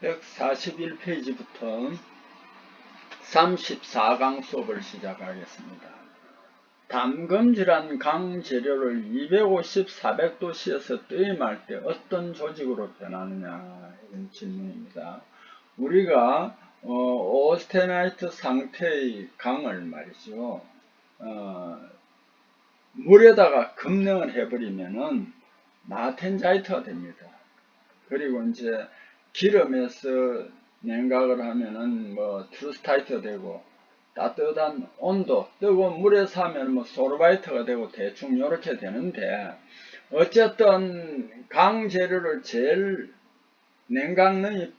141페이지부터 34강 수업을 시작하겠습니다. 담금질한 강 재료를 250, 400도씨에서 뜨임할 때 어떤 조직으로 변하느냐, 이런 질문입니다. 우리가 오스테나이트 상태의 강을 말이죠, 물에다가 급냉을 해버리면은 마텐자이트가 됩니다. 그리고 이제 기름에서 냉각을 하면은 트루스타이트가 되고, 따뜻한 온도, 뜨거운 물에서 하면 소르바이트가 되고, 대충 이렇게 되는데, 어쨌든 강 재료를 제일 냉각능이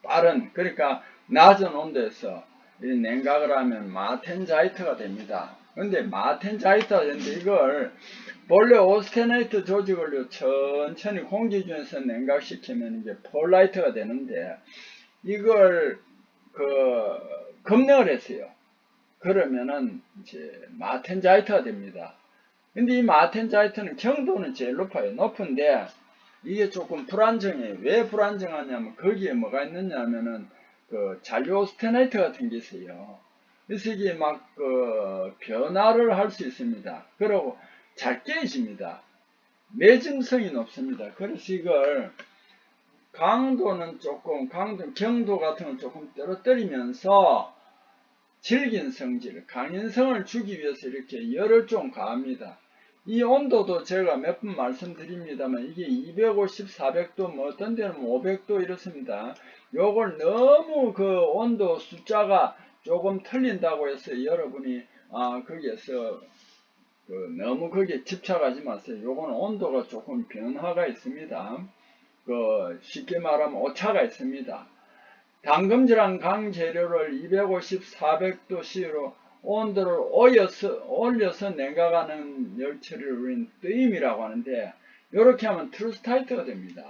빠른 그러니까 낮은 온도에서 냉각을 하면 마텐자이트가 됩니다. 근데 마텐자이트가 되는데, 이걸 본래 오스테나이트 조직을 천천히 공기 중에서 냉각시키면 이게 폴라이트가 되는데, 이걸 급냉을 했어요. 그러면은 이제 마텐자이트가 됩니다. 근데 이 마텐자이트는 경도는 제일 높아요. 높은데 이게 조금 불안정해요. 왜 불안정하냐면, 거기에 뭐가 있느냐 하면은 잔류오스테나이트 같은 게 있어요. 그래서 이게 변화를 할 수 있습니다. 그리고 잘 깨집니다. 매짐성이 높습니다. 그래서 이걸 경도 같은 걸 조금 떨어뜨리면서 질긴 성질, 강인성을 주기 위해서 이렇게 열을 좀 가합니다. 이 온도도 제가 몇 번 말씀드립니다만, 이게 250, 400도, 어떤 데는 500도 이렇습니다. 요걸 너무 온도 숫자가 조금 틀린다고 해서 여러분이 거기에서 너무 거기에 집착하지 마세요. 요거는 온도가 조금 변화가 있습니다. 쉽게 말하면 오차가 있습니다. 담금질한 강 재료를 250, 400도씨로 온도를 올려서 냉각하는 열처리를 우리는 뜨임이라고 하는데, 이렇게 하면 트루스타이트가 됩니다.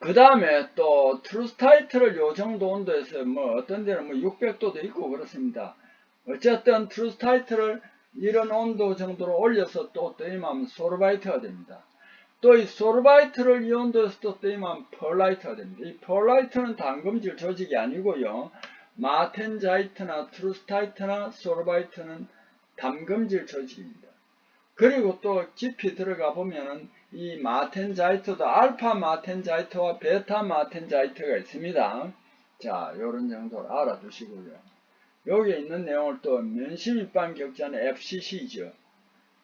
그 다음에 또 트루스타이트를 요 정도 온도에서 어떤 데는 600도도 있고 그렇습니다. 어쨌든 트루스타이트를 이런 온도 정도로 올려서 또 뜨임하면 소르바이트가 됩니다. 또 이 소르바이트를 이 온도에서 또 뜨임하면 펄라이트가 됩니다. 이 펄라이트는 담금질 조직이 아니고요, 마텐자이트나 트루스타이트나 소르바이트는 담금질 조직입니다. 그리고 또 깊이 들어가 보면은 이 마텐자이트도 알파 마텐자이트와 베타 마텐자이트가 있습니다. 자, 요런 정도로 알아두시고요. 여기에 있는 내용을 또 면심입방 격자는 FCC죠.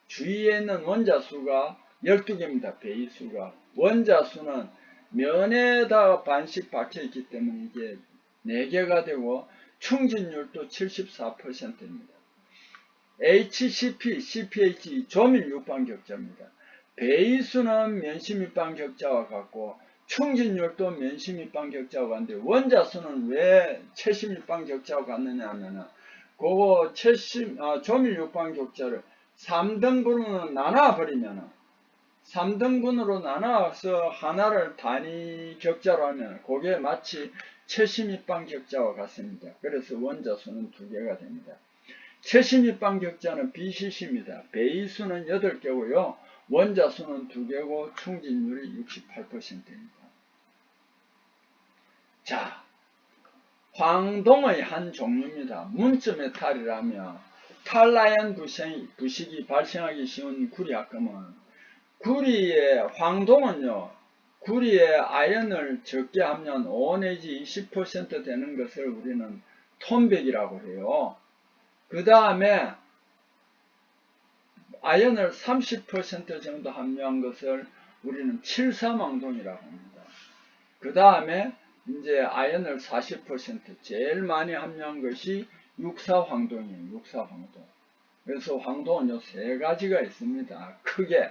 주위에 있는 원자수가 12개입니다. 배수가. 원자수는 면에다가 반씩 박혀있기 때문에 이게 4개가 되고, 충진율도 74%입니다. HCP, CPH 조밀 육방 격자입니다. 배수는 면심입방 격자와 같고, 충진율도 면심입방 격자와 같은데, 원자수는 왜 채심입방 격자와 같느냐 하면은, 그거 조밀 육방 격자를 3등분으로 나눠버리면은, 3등분으로 나눠서 하나를 단위 격자로 하면 그게 마치 채심입방 격자와 같습니다. 그래서 원자수는 2개가 됩니다. 채심입방 격자는 BCC입니다. 배수는 8개고요. 원자수는 2개고 충진율이 68%입니다. 자, 황동의 한 종류입니다. 문점메탈이라며 탈라이언 부식이 발생하기 쉬운 구리합금은, 구리의 황동은요, 구리에 아연을 적게 하면 5 내지 20% 되는 것을 우리는 톤백이라고 해요. 그 다음에 아연을 30% 정도 함유한 것을 우리는 칠사망동이라고 합니다. 그 다음에 이제 아연을 40% 제일 많이 함유한 것이 육사황동이에요. 육사황동. 그래서 황동은 요 3가지가 있습니다. 크게.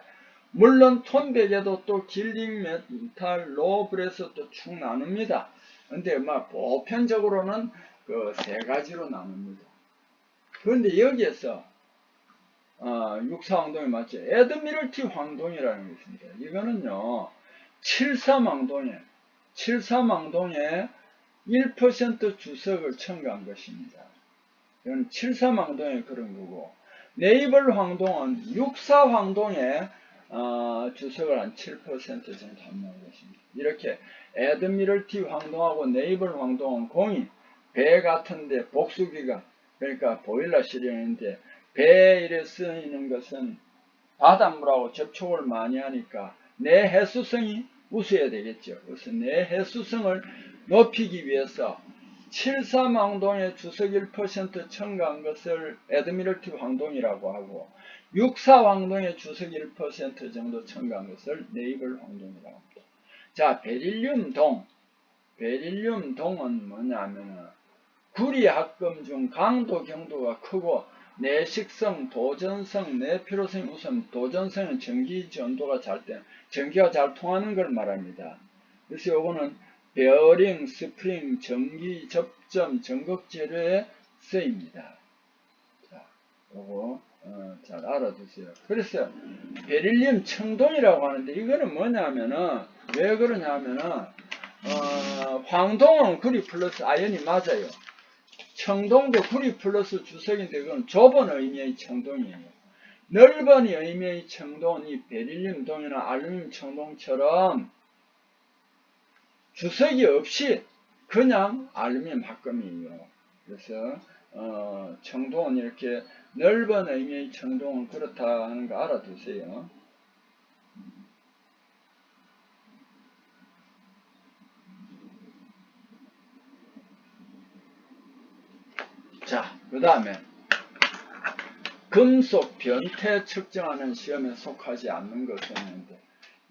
물론 톤백에도 또 길링 메탈, 로브에서 또 축 나눕니다. 근데 보편적으로는 3가지로 나눕니다. 그런데 여기에서 육사황동이 맞죠. 에드미럴티 황동이라는 게 있습니다. 이거는요, 칠사망동에 1% 주석을 첨가한 것입니다. 이건 칠사망동의 그런 거고, 네이벌 황동은 육사황동에 주석을 한 7% 정도 함유하고 있습니다. 이렇게 애드미럴티 황동하고 네이벌 황동은 공이 배 같은데 복수기가 그러니까 보일러 실이었는데 배에 이래 쓰이는 것은 바닷물하고 접촉을 많이 하니까 내 해수성이 우수해야 되겠죠. 그래서 내 해수성을 높이기 위해서 73 황동의 주석 1% 첨가한 것을 애드미럴티 황동이라고 하고 64 황동의 주석 1% 정도 첨가한 것을 네이벌 황동이라고 합니다. 자, 베릴륨동은 뭐냐면은 구리합금 중 강도 경도가 크고 내식성, 도전성, 내피로성이 우선 도전성은 전기 전도가 잘 돼, 전기가 잘 통하는 걸 말합니다. 그래서 요거는 베어링, 스프링, 전기 접점, 전극 재료에 쓰입니다. 자, 요거 잘 알아두세요. 그래서 베릴륨 청동이라고 하는데 이거는 뭐냐면은 왜 그러냐면은 황동은 구리 플러스 아연이 맞아요. 청동도 구리 플러스 주석인데 그건 좁은 의미의 청동이에요. 넓은 의미의 청동은 이 베릴륨 동이나 알루미늄 청동처럼 주석이 없이 그냥 알루미늄 합금이에요. 그래서 청동은 이렇게 넓은 의미의 청동은 그렇다 하는 거 알아두세요. 자, 그 다음에 금속 변태 측정하는 시험에 속하지 않는 것은 있는데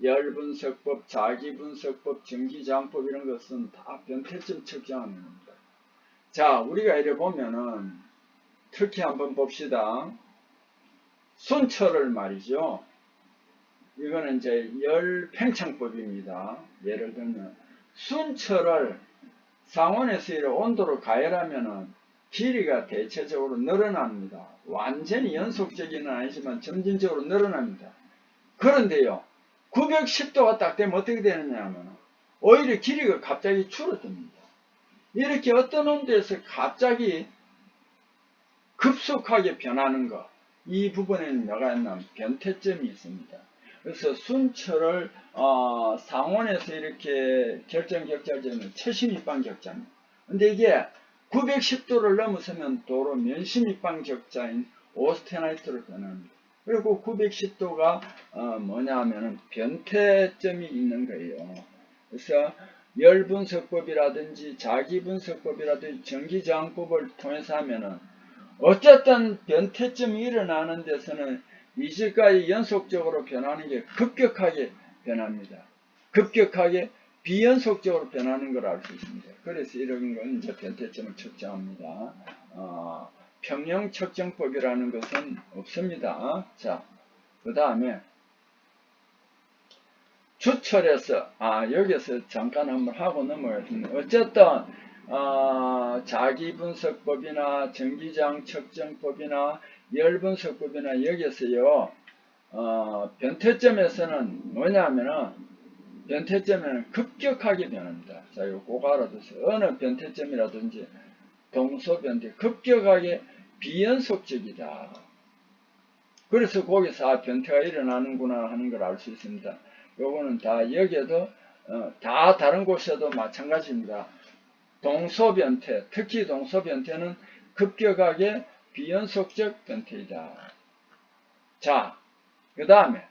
열분석법, 자기분석법, 전기장법 이런 것은 다 변태점 측정하는 겁니다. 자, 우리가 이래 보면은 특히 한번 봅시다. 순철을 말이죠. 이거는 이제 열팽창법입니다. 예를 들면 순철을 상온에서 이래 온도로 가열하면은 길이가 대체적으로 늘어납니다. 완전히 연속적이는 아니지만 점진적으로 늘어납니다. 그런데요, 910도가 딱 되면 어떻게 되느냐 하면 오히려 길이가 갑자기 줄어듭니다. 이렇게 어떤 온도에서 갑자기 급속하게 변하는 것, 이 부분에는 뭐가 있냐면 변태점이 있습니다. 그래서 순철을 상온에서 이렇게 결정격자되면 최심입방격자입니다. 근데 이게 910도를 넘어서면 도로 면심입방격자인 오스테나이트로 변합니다. 그리고 910도가 뭐냐 하면은 변태점이 있는 거예요. 그래서 열분석법이라든지 자기분석법이라든지 전기저항법을 통해서 하면은 어쨌든 변태점이 일어나는 데서는 이제까지 연속적으로 변하는 게 급격하게 변합니다. 급격하게 비연속적으로 변하는 걸 알 수 있습니다. 그래서 이런 건 이제 변태점을 측정합니다. 평형 측정법이라는 것은 없습니다. 자, 그 다음에 주철에서 여기서 잠깐 한번 하고 넘어가겠습니다. 어쨌든 자기분석법이나 전기장 측정법이나 열분석법이나 여기서요 변태점에서는 뭐냐면은 변태점에는 급격하게 변합니다. 자, 이거 꼭 알아두세요. 어느 변태점이라든지 동소변태 급격하게 비연속적이다. 그래서 거기서 변태가 일어나는구나 하는 걸 알 수 있습니다. 요거는 다 여기에도 다 다른 곳에도 마찬가지입니다. 동소변태, 특히 동소변태는 급격하게 비연속적 변태이다. 자, 그 다음에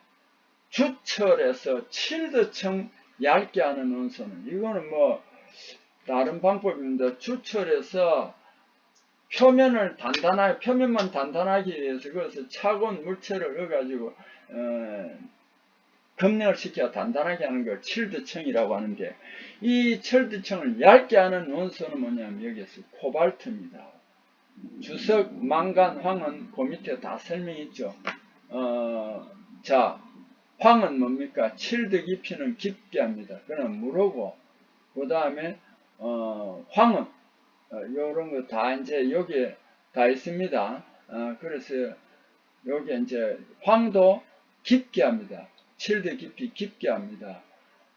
주철에서 칠드층 얇게 하는 원소는 이거는 뭐 다른 방법입니다. 주철에서 표면만 단단하기 위해서 그것을 차가운 물체를 넣어가지고 급냉을 시켜 단단하게 하는 걸 칠드층이라고 하는데 이 칠드층을 얇게 하는 원소는 뭐냐면 여기에서 코발트입니다. 주석, 망간, 황은 그 밑에 다 설명이 있죠. 자, 황은 뭡니까? 칠드 깊이는 깊게 합니다. 그는 물하고 그 다음에 황은 요런 거 다 이제 여기에 다 있습니다. 그래서 여기 이제 황도 깊게 합니다. 칠드 깊이 깊게 합니다.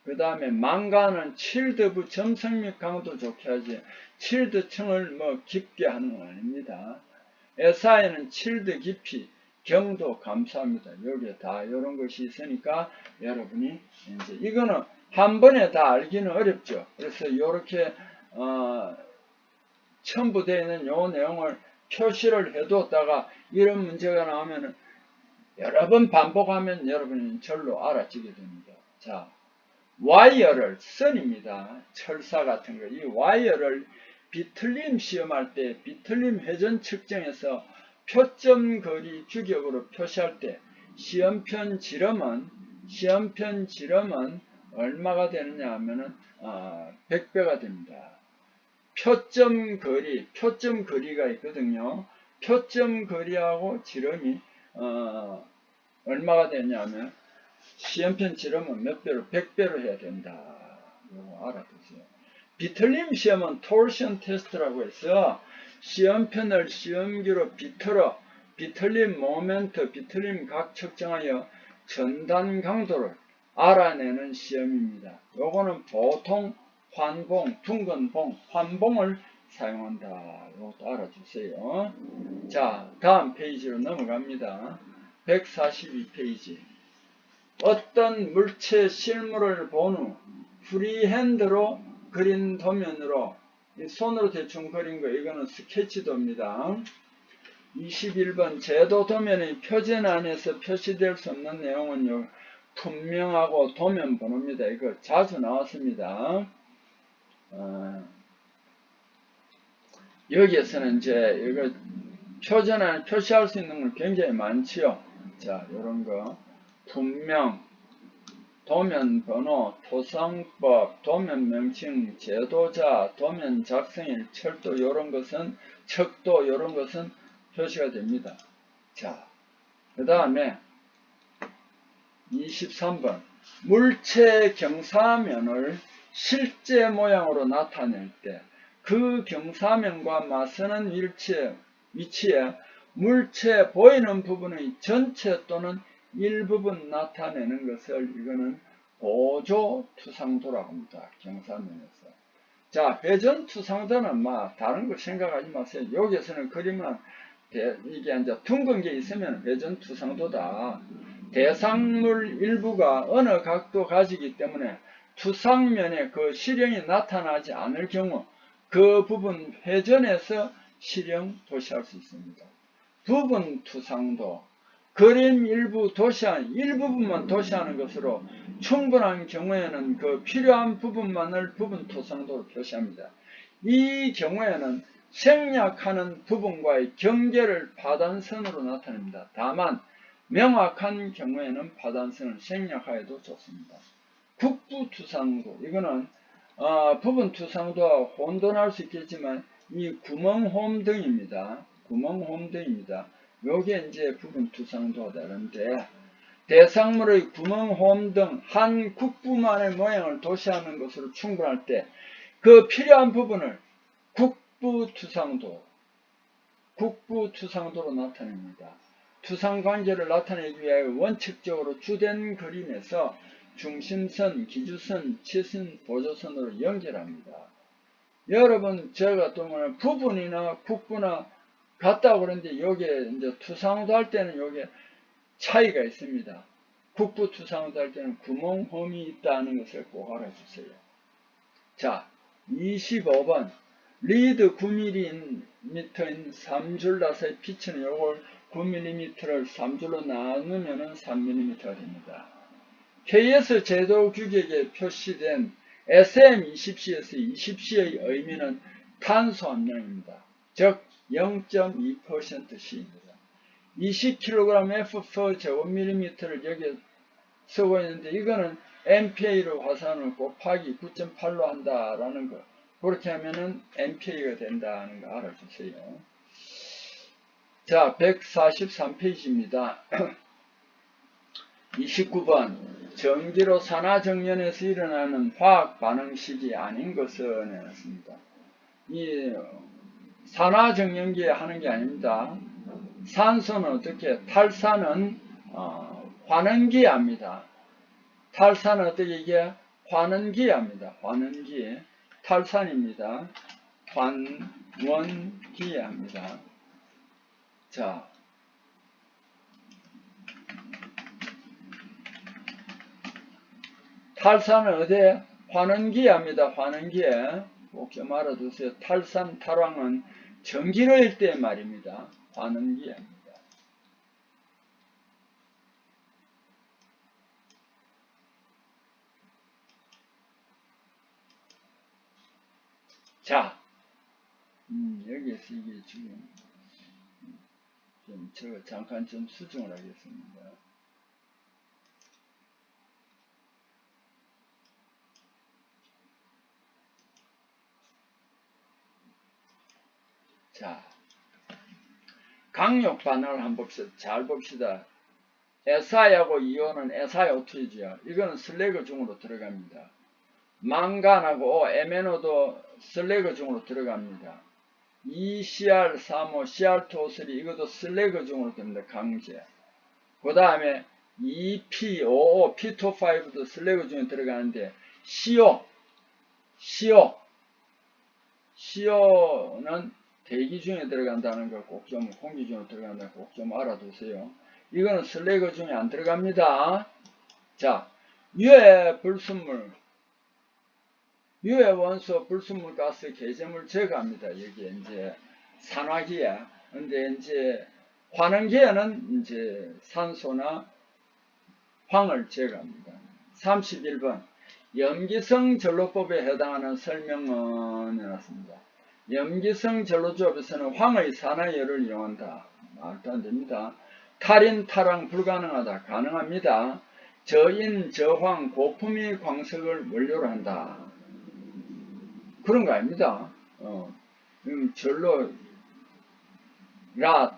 그 다음에 망간은 칠드부 점성력 강도 좋게 하지 칠드층을 뭐 깊게 하는 건 아닙니다. SI는 칠드 깊이 경도 감소합니다. 여기에 다 이런 것이 있으니까 여러분이 이제 이거는 한 번에 다 알기는 어렵죠. 그래서 이렇게 첨부되어 있는 요 내용을 표시를 해두었다가 이런 문제가 나오면은 여러 번 반복하면 여러분이 절로 알아지게 됩니다. 자, 와이어를 선입니다. 철사 같은 거. 이 와이어를 비틀림 시험할 때 비틀림 회전 측정에서 표점 거리 규격으로 표시할 때 시험편 지름은 얼마가 되느냐 하면은 100배가 됩니다. 표점 거리가 있거든요. 표점 거리하고 지름이 얼마가 되냐면 시험편 지름은 몇 배로? 100배로 해야 된다. 이거 알아두세요. 비틀림 시험은 torsion 테스트라고 해서 시험편을 시험기로 비틀림 모멘트, 비틀림 각 측정하여 전단 강도를 알아내는 시험입니다. 요거는 보통 환봉, 둥근 봉, 환봉을 사용한다. 이것도 알아주세요. 자, 다음 페이지로 넘어갑니다. 142페이지. 어떤 물체 실물을 본 후 프리핸드로 그린 도면으로 손으로 대충 그린 거 이거는 스케치도입니다. 21번 제도 도면의 표전 안에서 표시될 수 없는 내용은요. 분명하고 도면 번호입니다. 이거 자주 나왔습니다. 여기에서는 이제 이거 표전 안에 표시할 수 있는 건 굉장히 많지요. 자, 이런 거 분명, 도면 번호, 토상법, 도면 명칭, 제도자, 도면 작성일, 철도 이런 것은 척도 이런 것은 표시가 됩니다. 자, 그 다음에 23번 물체 경사면을 실제 모양으로 나타낼 때 그 경사면과 맞서는 위치에 물체 보이는 부분의 전체 또는 일부분 나타내는 것을 이거는 보조투상도라고 합니다. 경사면에서. 자, 회전투상도는 다른 거 생각하지 마세요. 여기에서는 그림은 이게 이제 둥근 게 있으면 회전투상도다. 대상물 일부가 어느 각도 가지기 때문에 투상면에 그 실형이 나타나지 않을 경우 그 부분 회전에서 실형 도시할 수 있습니다. 부분 투상도, 그림 일부분만 도시하는 것으로 충분한 경우에는 그 필요한 부분만을 부분 투상도로 표시합니다. 이 경우에는 생략하는 부분과의 경계를 파단선으로 나타냅니다. 다만 명확한 경우에는 파단선을 생략하여도 좋습니다. 국부투상도, 이거는 부분 투상도와 혼돈할 수 있겠지만 이 구멍홈 등입니다. 요게 이제 부분 투상도가 다른데 대상물의 구멍홈 등 한 국부만의 모양을 도시하는 것으로 충분할 때 그 필요한 부분을 국부투상도로 나타냅니다. 투상관계를 나타내기 위하여 원칙적으로 주된 그림에서 중심선, 기주선, 치선, 보조선으로 연결합니다. 여러분 제가 또 부분이나 국부나 같다고 그러는데 여기에 이제 투상도 할 때는 여기에 차이가 있습니다. 국부 투상도 할 때는 구멍홈이 있다는 것을 꼭 알아주세요. 자, 25번 리드 9mm인 3줄 나사의 피치는 요걸 9mm를 3줄로 나누면 3mm가 됩니다. KS 제도 규격에 표시된 SM20C에서 20C의 의미는 탄소 함량입니다. 즉 0.2%C입니다. 20kg F/제곱밀리미터를 여기에 쓰고 있는데 이거는 MPA로 화산을 곱하기 9.8로 한다라는 거. 그렇게 하면은 MPA가 된다는 거 알아주세요. 자, 143페이지입니다. 29번 전기로 산화정연에서 일어나는 화학 반응식이 아닌 것을 내놨습니다. 이 산화정연기에 하는 게 아닙니다. 산소는 어떻게 탈산은 환원기합니다. 탈산은 어떻게 이게 환원기합니다. 환원기 탈산입니다. 환원기합니다. 자, 탈산은 어디에? 환원기합니다. 환원기에. 꼭 좀 알아두세요. 탈산, 탈황은 전기로일 때 말입니다. 환원기합니다. 자, 여기에서 이게 지금 저 잠깐 좀 수정을 하겠습니다. 자, 강력 반응을 한번 봅시다. 잘 봅시다. Si하고 이온은 SiO2죠. 이거는 슬래그 중으로 들어갑니다. 망간하고 MnO도 슬래그 중으로 들어갑니다. ECr35, Cr2O3 이것도 슬래그 중으로 됩니다. 강제. 그 다음에 EPOO, P2O5도 슬래그 중에 들어가는데 CO는 대기 중에 들어간다는 거 꼭 좀, 공기 중에 들어간다는 거 꼭 좀 알아두세요. 이거는 슬래그 중에 안 들어갑니다. 자, 유해 불순물, 유해 원소 불순물 가스 개제물 제거합니다. 여기에 이제 산화기에. 근데 이제 환원기에는 이제 산소나 황을 제거합니다. 31번. 염기성 전로법에 해당하는 설명은 해놨습니다. 염기성 전로조합에서는 황의 산화열을 이용한다. 말도 안 됩니다. 탈인, 탈황 불가능하다. 가능합니다. 저인, 저황, 고품위 광석을 원료로 한다. 그런 거 아닙니다. 전로라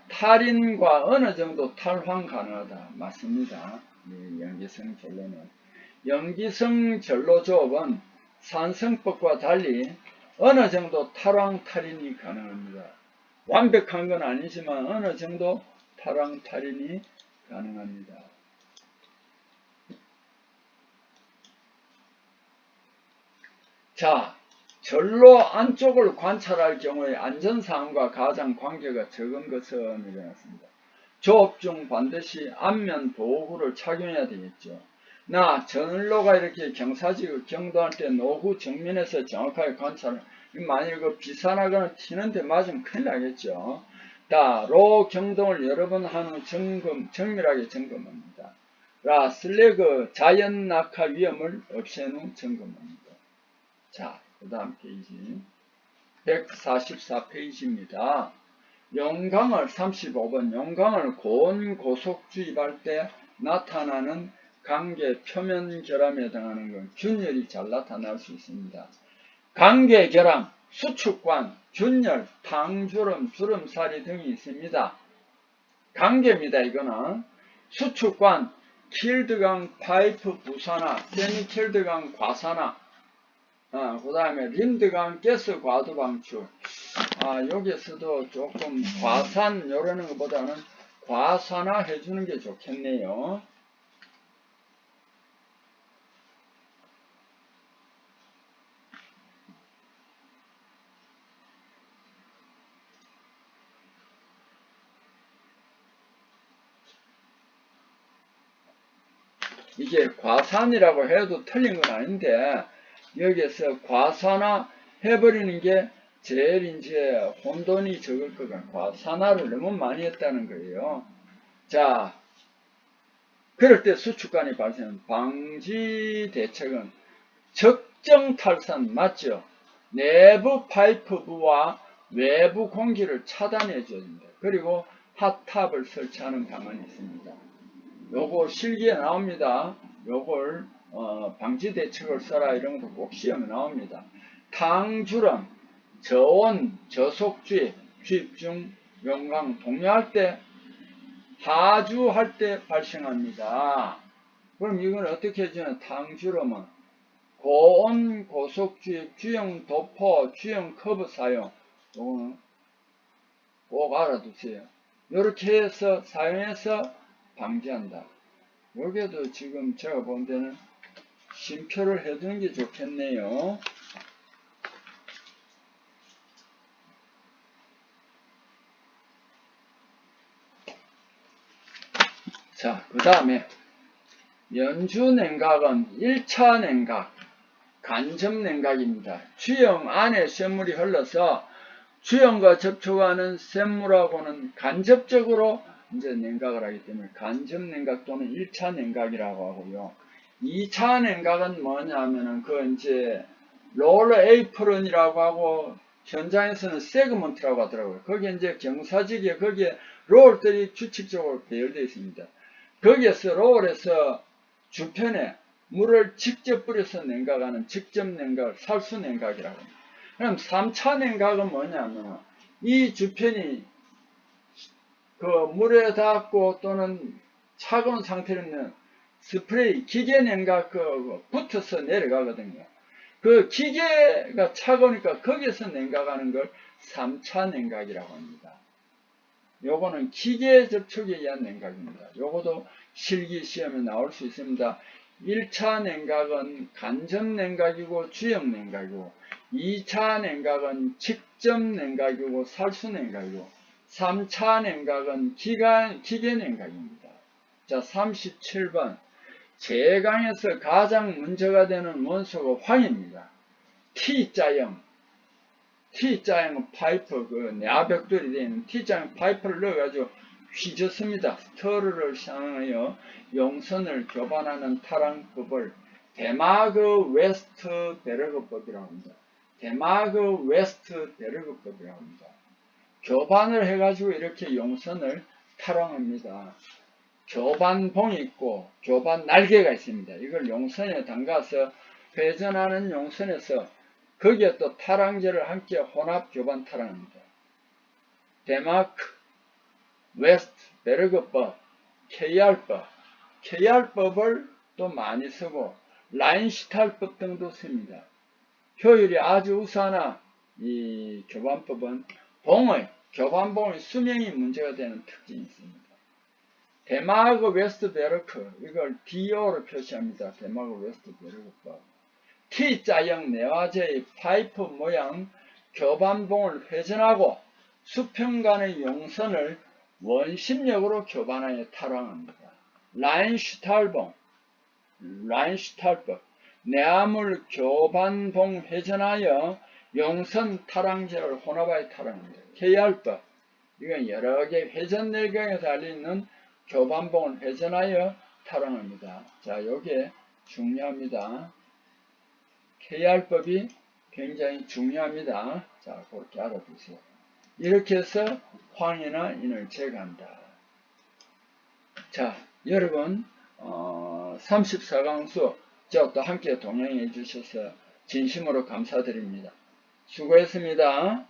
탈인과 어느 정도 탈황 가능하다. 맞습니다. 염기성 전로는. 염기성 전로조합은 산성법과 달리 어느 정도 탈황 탈인이 가능합니다. 완벽한 건 아니지만 어느 정도 탈황 탈인이 가능합니다. 자, 전로 안쪽을 관찰할 경우에 안전사항과 가장 관계가 적은 것은 일어났습니다. 조업 중 반드시 안면 보호구를 착용해야 되겠죠. 나 전로가 이렇게 경사지고 경도할 때 노후 정면에서 정확하게 관찰을, 만일 그 비산하거나 튀는데 맞으면 큰일 나겠죠. 로 경동을 여러 번 한 후 정밀하게 점검합니다. 슬래그 자연 낙하 위험을 없앤 후 점검합니다. 자, 그 다음 페이지 144페이지입니다. 용광을 35번 용광을 고온 고속 주입할 때 나타나는 관계 표면 결함에 해당하는 건 균열이 잘 나타날 수 있습니다. 관계 결함, 수축관, 균열, 탕주름, 주름살이 등이 있습니다. 관계입니다. 이거는 수축관, 킬드강 파이프 부산화, 세미킬드강 과산화, 그 다음에 린드강 가스 과도 방출. 여기에서도 조금 과산 요러는 것보다는 과산화 해주는 게 좋겠네요. 이게 과산이라고 해도 틀린 건 아닌데 여기에서 과산화 해버리는 게 제일 이제 혼돈이 적을 것 같고 과산화를 너무 많이 했다는 거예요. 자, 그럴 때 수축관이 발생하는 방지 대책은 적정 탈산 맞죠? 내부 파이프부와 외부 공기를 차단해 줘야 됩니다. 그리고 핫탑을 설치하는 방안이 있습니다. 요거 실기에 나옵니다. 요걸 방지 대책을 써라 이런 것도 꼭 시험에 나옵니다. 탕주름, 저온, 저속주입, 주입 중 용광 동요할 때, 하주할 때 발생합니다. 그럼 이건 어떻게 해주냐? 탕주름은 고온, 고속주입, 주형 도포, 주형 커브 사용. 요거는 꼭 알아두세요. 이렇게 해서 사용해서 방지한다. 여기에도 지금 제가 본 데는 심표를 해두는 게 좋겠네요. 자, 그 다음에 연주 냉각은 1차 냉각, 간접 냉각입니다. 주형 안에 쇳물이 흘러서 주형과 접촉하는 쇳물하고는 간접적으로 이제 냉각을 하기 때문에 간접 냉각 또는 1차 냉각이라고 하고요. 2차 냉각은 뭐냐면은 그 이제 롤러 에이프런이라고 하고 현장에서는 세그먼트라고 하더라고요. 거기에 이제 경사지기에 거기에 롤들이 규칙적으로 배열되어 있습니다. 거기에서 롤에서 주편에 물을 직접 뿌려서 냉각하는 직접 냉각, 살수 냉각이라고 합니다. 그럼 3차 냉각은 뭐냐면 이 주편이 그 물에 닿고 또는 차가운 상태로 있는 스프레이, 기계 냉각 붙어서 내려가거든요. 그 기계가 차가우니까 거기에서 냉각하는 걸 3차 냉각이라고 합니다. 요거는 기계 접촉에 의한 냉각입니다. 요거도 실기 시험에 나올 수 있습니다. 1차 냉각은 간접 냉각이고 주형 냉각이고 2차 냉각은 직접 냉각이고 살수 냉각이고 3차 냉각은 기계 냉각입니다. 자, 37번 제강에서 가장 문제가 되는 원소가 황입니다. T자형은 파이프, 내압벽돌이 되어 있는 T자형 파이프를 넣어가지고 휘젓습니다. 스터르를 사용하여 용선을 교반하는 타랑법을 데마그 웨스트 베르그법이라고 합니다. 데마그 웨스트 베르그법이라고 합니다. 교반을 해가지고 이렇게 용선을 타랑합니다. 교반봉이 있고 교반 날개가 있습니다. 이걸 용선에 담가서 회전하는 용선에서 거기에 또 타랑제를 함께 혼합 교반 타랑합니다. 데마크, 웨스트, 베르그법, KR법을 또 많이 쓰고 라인슈탈법 등도 씁니다. 효율이 아주 우수하나 이 교반법은 교반봉의 수명이 문제가 되는 특징이 있습니다. 데마그 웨스트 베르크, 이걸 DO로 표시합니다. 데마그 웨스트 베르크법. T자형 내화제의 파이프 모양 교반봉을 회전하고 수평간의 용선을 원심력으로 교반하여 타랑합니다. 라인슈탈법, 내화물 교반봉 회전하여 용선 타랑제를 혼합하여 타랑합니다. KR법, 이건 여러 개 회전 내경에 달려있는 교반봉을 회전하여 타랑합니다. 자, 요게 중요합니다. KR법이 굉장히 중요합니다. 자, 그렇게 알아두세요. 이렇게 해서 황이나 인을 제거한다. 자, 여러분 34강수 저와 함께 동행해 주셔서 진심으로 감사드립니다. 수고했습니다.